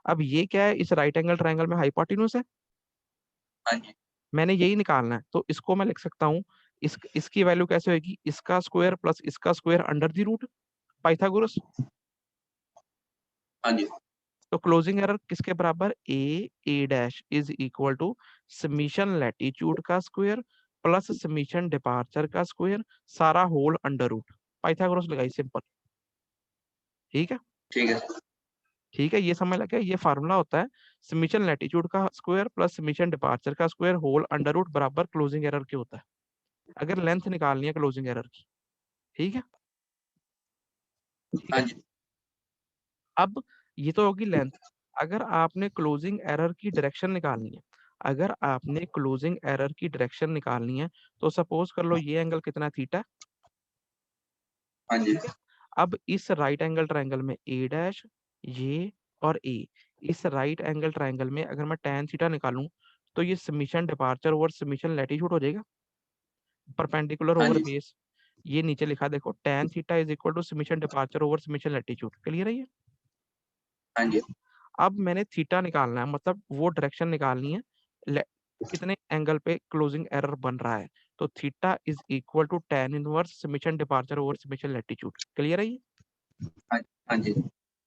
अब ये क्या है, इस राइट एंगल ट्रायंगल में हाइपोटेन्यूज है, हाँ जी मैंने यही निकालना है, तो इसको मैं लिख सकता हूँ, इसकी वैल्यू कैसे होगी, इसका स्क्वायर प्लस इसका square under the root Pythagoras. हाँ जी तो क्लोजिंग एरर किसके बराबर, A dash is equal to summation latitude का स्क्वायर प्लस समीशन डिपार्चर का स्क्वायर, सारा होल अंडर रूट, पाइथागोरस लगाई, सिंपल। ठीक है, ठीक है ठीक है, ये समझ लगे, ये फार्मूला होता है समीशन लैटिट्यूड का स्क्वायर प्लस समीशन डिपार्चर का स्क्वायर होल अंडर रूट बराबर क्लोजिंग एरर के होता है, अगर लेंथ निकालनी है क्लोजिंग एरर की। ठीक है, ठीक हाँ है। जी अब ये तो होगी लेंथ, अगर आपने क्लोजिंग एरर की डायरेक्शन निकालनी है, अगर आपने क्लोजिंग एरर की डायरेक्शन निकालनी है, तो सपोज कर लो ये एंगल कितना थीटा, हाँ जी ठीक है। अब इस राइट एंगल ट्रायंगल में ए डैश, ये और ए, इस राइट एंगल ट्रायंगल में अगर मैं tan थीटा निकालूं, तो ये summation departure over summation latitude हो जाएगा, परपेंडिकुलर हाँ ओवर जी बेस। ये नीचे लिखा देखो, tan theta is equal to summation departure over summation latitude, clear है ये। हाँ जी अब मैंने थीटा निकालना है, मतलब वो डायरेक्शन निकालनी है, कितने एंगल पे क्लोजिंग एरर बन रहा है, तो theta is equal to tan inverse summation departure over summation latitude, clear है ये। हाँ हाँ जी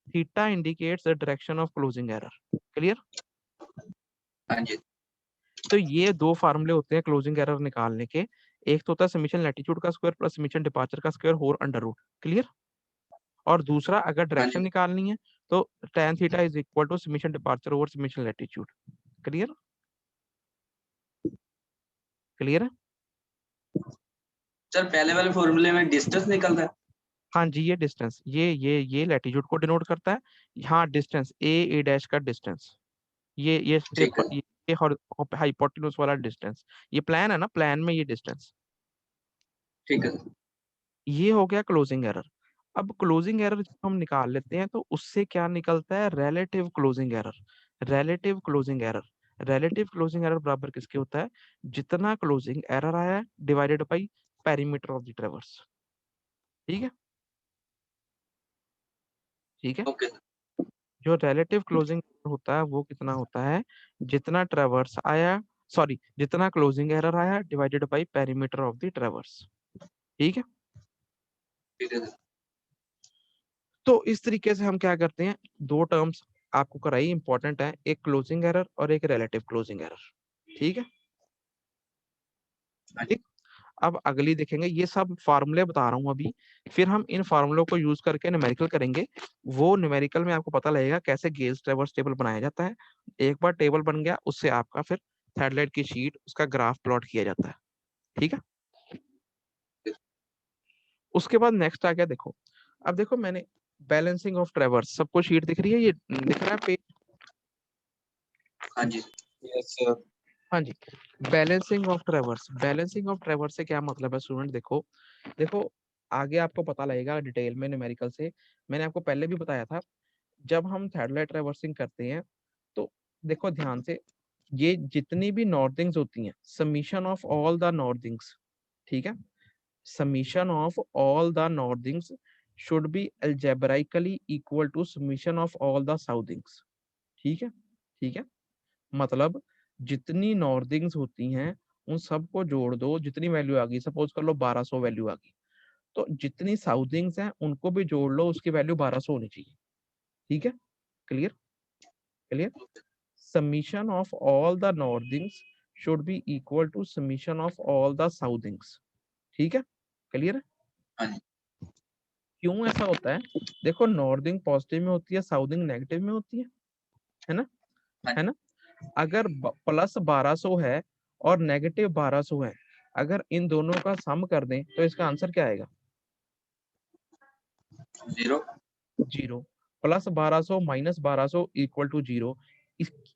theta indicates the direction of closing error, clear. हाँ जी तो ये दो फार्मूले होते हैं क्लोजिंग एरर निकालने के, एक तो होता है समेशन लैटिट्यूड का स्क्वायर प्लस समेशन डिपार्चर का square whole under root, clear. और दूसरा अगर हाँ डायरेक्शन जी निकालनी है, तो tan theta is equal to summation departure over summation latitude, clear, clear है। सर पहले वाले फॉर्मूले में डिस्टेंस निकलता है। हाँ जी, ये डिस्टेंस, ये लैटिट्यूड को डिनोट करता है, यहाँ डिस्टेंस ए डैश का डिस्टेंस, ठीक है ये हाइपोटेन्यूज वाला डिस्टेंस, ये प्लान है ना, प्लान में ये डिस्टेंस, ठीक है ये हो गया क्लोजिंग एरर। अब क्लोजिंग एरर जब हम निकाल लेते हैं, तो उससे क्या निकलता है, relative closing error, relative closing error, relative closing error बराबर किसके होता है, जितना क्लोजिंग एरर आया है divided by perimeter of the ट्रेवर्स, ठीक है, ठीक है। ओके जो रिलेटिव क्लोजिंग होता है वो कितना होता है, जितना ट्रेवर्स आया, सॉरी जितना क्लोजिंग एरर आया divided by perimeter of the ट्रेवर्स, ठीक है। ठीक है तो इस तरीके से हम क्या करते हैं, दो टर्म्स आपको कराई इंपॉर्टेंट है, एक क्लोजिंग एरर और एक रिलेटिव क्लोजिंग एरर, ठीक है, हाँ जी ठीक। अब अगली देखेंगे, ये सब फार्मूले बता रहा हूँ अभी, फिर हम इन फार्मूलों को यूज करके न्यूमेरिकल करेंगे, वो न्यूमेरिकल में आपको पता लगेगा कैसे गेज ट्रेवर्स टेबल बनाया जाता है। एक बार टेबल बन गया, उससे आपका फिर थर्ड की शीट उसका ग्राफ प्लॉट किया जाता है, ठीक है। उसके बाद नेक्स्ट आ गया, देखो अब देखो मैंने बैलेंसिंग ऑफ ट्रेवर्स, सबको शीट दिख रही है, ये दिख रहा है पेज, हाँ जी यस सर हाँ जी। Balancing of traverse, balancing of traverse से क्या मतलब है स्टूडेंट, देखो देखो आगे आपको पता लगेगा डिटेल में न्यूमेरिकल से, मैंने आपको पहले भी बताया था, जब हम थर्ड ट्रेवर्सिंग करते हैं, तो देखो ध्यान से, ये जितनी भी नॉर्थिंग्स होती हैं, summation of all the northings, ठीक है, summation of all the northings should be algebraically equal to summation of all the southings, ठीक है, ठीक है। मतलब जितनी नॉर्थिंग्स होती हैं उन सबको जोड़ दो, जितनी वैल्यू आ गई, सपोज कर लो 1200 वैल्यू आ गई, तो जितनी साउथिंग्स हैं उनको भी जोड़ लो, उसकी वैल्यू 1200 होनी चाहिए, ठीक है, clear, clear. Summation of all the northings should be equal to summation of all the southings, ठीक है, क्लियर है। हाँ जी क्यों ऐसा होता है, देखो नॉर्थिंग पॉजिटिव में होती है, साउथिंग नेगेटिव में होती है ना, हाँ है जी ना। अगर प्लस 1200 है और नेगेटिव 1200 है, अगर इन दोनों का सम कर दें तो इसका आंसर क्या आएगा, zero zero. Plus 1200 minus 1200 equal to zero,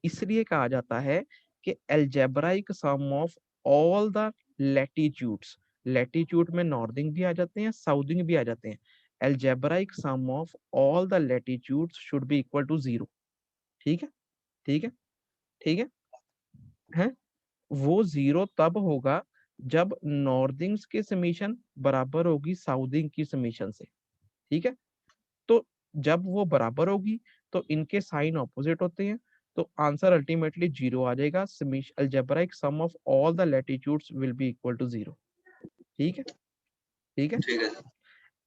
इसलिए कहा जाता है कि algebraic sum of all the latitudes, latitude में नॉर्थिंग भी आ जाते हैं, साउथिंग भी आ जाते हैं, algebraic sum of all the latitudes should be equal to zero, ठीक है, ठीक है, ठीक है। वो जीरो तब होगा जब नॉर्थिंग्स की समीशन बराबर होगी साउथिंग की समीशन से, ठीक है। तो जब वो बराबर होगी तो इनके साइन ऑपोजिट होते हैं, तो आंसर अल्टीमेटली 0 आ जाएगा। Algebraic sum of all the latitudes will be equal to 0। ठीक है, ठीक है। ठीक है सर।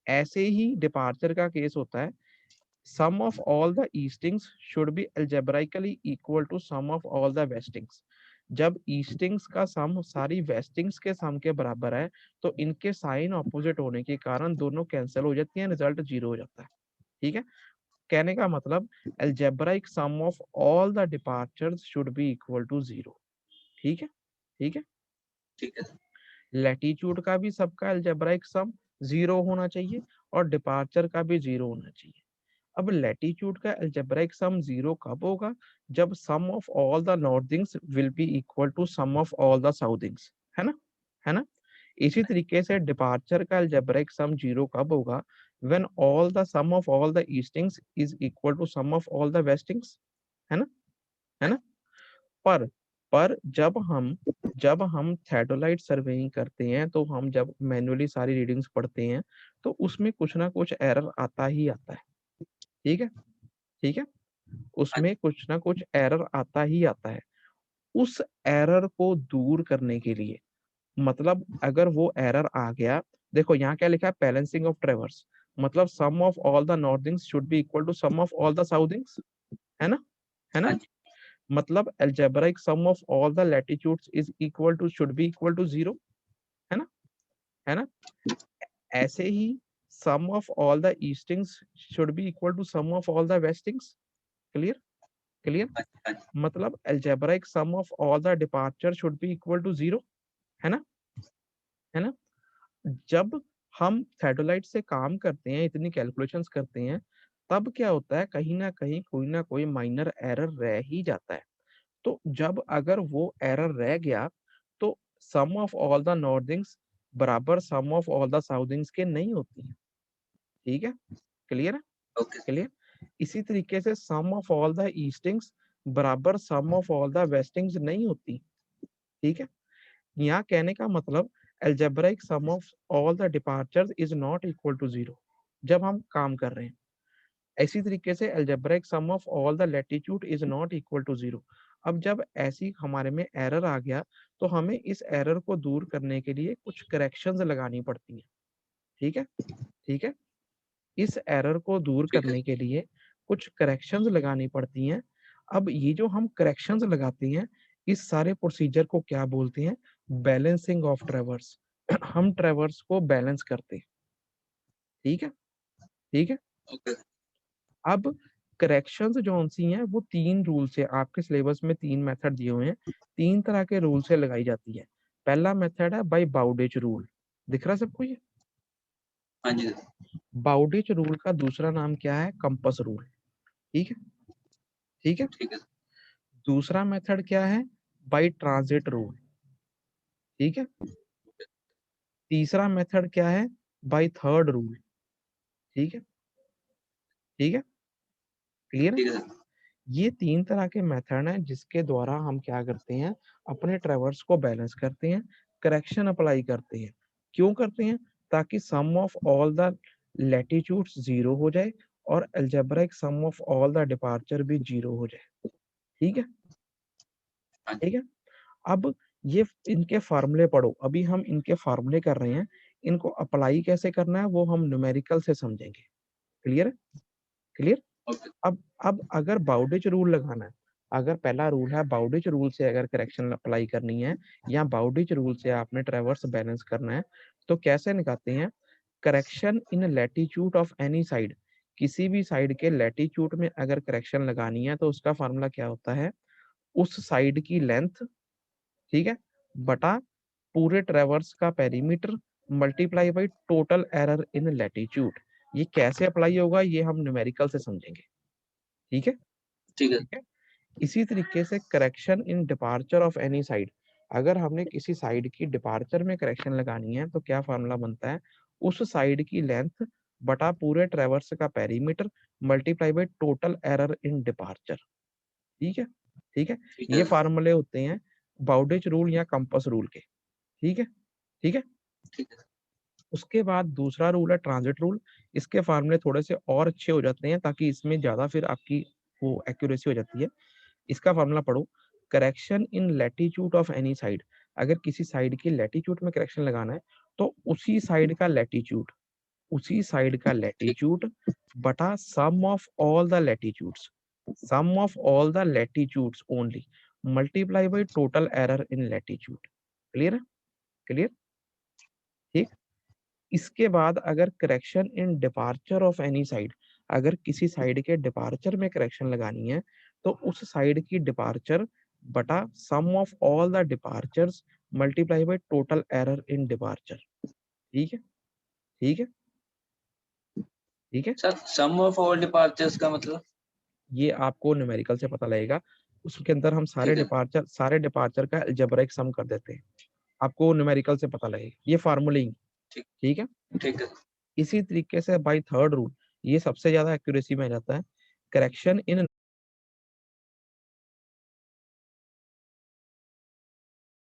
ऐसे ही डिपार्चर का केस होता है, sum of all the eastings should be algebraically equal to sum of all the westings। जब ईस्टिंग्स का सम सारी वेस्टिंग्स के सम के बराबर है, तो इनके साइन ऑपोजिट होने के कारण दोनों कैंसिल हो जाती हैं, रिजल्ट 0 हो जाता है। ठीक है, कहने का मतलब algebraic sum of all the departures should be equal to 0। ठीक है, ठीक है। ठीक है सर। लैटिट्यूड का भी सबका अलजेब्राइक सम 0 होना चाहिए और डिपार्चर का भी 0 होना चाहिए। अब लैटिट्यूड का अलजेब्राइक सम 0 कब होगा? जब sum of all the northings will be equal to sum of all the southings, है ना, है ना। इसी तरीके से डिपार्चर का अलजेब्राइक सम 0 कब होगा? When all the sum of all the eastings is equal to sum of all the westings, है ना, है ना। पर पर जब हम थेडोलाइट सर्वेइंग करते हैं, तो हम जब मैन्युअली सारी रीडिंग्स पढ़ते हैं, तो उसमें कुछ ना कुछ एरर आता ही आता है। ठीक है, ठीक है, हाँ उसमें कुछ ना कुछ एरर आता ही आता है। उस एरर को दूर करने के लिए, मतलब अगर वो एरर आ गया, देखो यहाँ क्या लिखा है, बैलेंसिंग ऑफ ट्रेवर्स, मतलब sum of all the northings should be equal to sum of all the southings, है ना, है ना। हाँ जी। मतलब algebraic sum of all the latitudes is equal to should be equal to 0, है ना, है ना। ऐसे ही sum of all the eastings should be equal to sum of all the westings। Clear, clear. हाँ जी। हाँ जी। मतलब algebraic sum of all the departure should be equal to 0, है ना, है ना। जब हम थेडोलाइट से काम करते हैं, इतनी कैलकुलेशंस करते हैं, तब क्या होता है, कहीं ना कोई माइनर एरर रह ही जाता है। तो जब अगर वो एरर रह गया, तो सम ऑफ ऑल द नॉर्थिंग्स बराबर सम ऑफ ऑल द साउथिंग्स के नहीं होती है। ठीक है, क्लियर है, ओके सर। क्लियर। इसी तरीके से सम ऑफ ऑल द ईस्टिंग्स बराबर सम ऑफ ऑल द वेस्टिंग्स नहीं होती। ठीक है, यहाँ कहने का मतलब algebraic sum of all the departures is not equal to 0 जब हम काम कर रहे हैं। इसी तरीके से algebraic sum of all the latitude is not equal to 0। अब जब ऐसी हमारे में एरर आ गया, तो हमें इस एरर को दूर करने के लिए कुछ करेक्शंस लगानी पड़ती हैं। ठीक है, ठीक है। इस एरर को दूर ठीक है। करने के लिए कुछ करेक्शंस लगानी पड़ती हैं। अब ये जो हम करेक्शंस लगाते हैं, इस सारे प्रोसीजर को क्या बोलते हैं? Balancing of ट्रेवर्स। हम ट्रेवर्स को बैलेंस करते हैं। ठीक है, ठीक है। ओके। अब करेक्शंस जो सी हैं, वो 3 रूल से, आपके सिलेबस में 3 मेथड दिए हुए हैं, 3 तरह के रूल से लगाई जाती है। पहला मेथड है बाय बाउडेज रूल, दिख रहा है सबको ये? हाँ जी सर। बाउडेज रूल का दूसरा नाम क्या है? Compass rule. ठीक है, ठीक है। ठीक है सर। दूसरा मेथड क्या है? By transit rule. ठीक है। तीसरा मेथड क्या है? By third rule. ठीक है, ठीक है, क्लियर है। ठीक है सर। ये 3 तरह के मेथड हैं जिसके द्वारा हम क्या करते हैं, अपने ट्रेवर्स को बैलेंस करते हैं, करेक्शन अप्लाई करते हैं। क्यों करते हैं? ताकि sum of all the latitudes 0 हो जाए और algebraic sum of all the departure भी 0 हो जाए। ठीक है, हाँ जी। ठीक है। अब ये इनके फार्मूले पढ़ो, अभी हम इनके फार्मूले कर रहे हैं, इनको अप्लाई कैसे करना है वो हम न्यूमेरिकल से समझेंगे। क्लियर है, क्लियर। ओके। अब अगर बाउडेज रूल लगाना है, अगर पहला रूल है बाउडेज रूल से अगर करेक्शन अप्लाई करनी है, या बाउडेज रूल से आपने ट्रेवर्स बैलेंस करना है, तो कैसे निकालते हैं? Correction in latitude of any side, किसी भी साइड के लैटिट्यूड में अगर करेक्शन लगानी है, तो उसका फार्मूला क्या होता है? उस साइड की लेंथ, ठीक है, बटा पूरे ट्रेवर्स का perimeter multiply by total error in latitude. ये कैसे अप्लाई होगा, ये हम न्यूमेरिकल से समझेंगे। ठीक है, ठीक है। ठीक है। इसी तरीके से correction in departure of any side, अगर हमने किसी साइड की डिपार्चर में करेक्शन लगानी है, तो क्या फार्मूला बनता है? उस साइड की लेंथ बटा पूरे ट्रेवर्स का perimeter multiply by total error in departure. ठीक है, ठीक है। ठीक ये है। फार्मूले होते हैं बाउडेज रूल या कंपास रूल के। ठीक है, ठीक है। ठीक है। उसके बाद दूसरा रूल है ट्रांजिट रूल। इसके फार्मूले थोड़े से और अच्छे हो जाते हैं, ताकि इसमें ज्यादा फिर आपकी वो एक्यूरेसी हो जाती है। इसका फॉर्मूला पढ़ो, correction in latitude of any side, अगर किसी साइड की लैटिट्यूड में करेक्शन लगाना है तो उसी साइड का लैटिट्यूड, उसी साइड का ठीक। लैटिट्यूड बटा sum of all the latitudes, sum of all the latitudes only multiply by total error in latitude. Clear है? क्लियर? ठीक। इसके बाद अगर correction in departure of any side, अगर किसी साइड के डिपार्चर में करेक्शन लगानी है तो उस साइड की डिपार्चर बटा sum of all the departures multiply by total error in departure. ठीक है? ठीक है? ठीक है? Sir sum of all departures का मतलब? ये आपको न्यूमेरिकल से पता लगेगा, उसके अंदर हम ठीक है। सारे डिपार्चर का अलजेब्रिक सम कर देते हैं, आपको न्यूमेरिकल से पता लगेगा, ये फार्मूलिंग। ठीक। ठीक है? ठीक है। इसी तरीके से बाय थर्ड रूल, ये सबसे ज्यादा एक्यूरेसी में आ जाता है, करेक्शन इन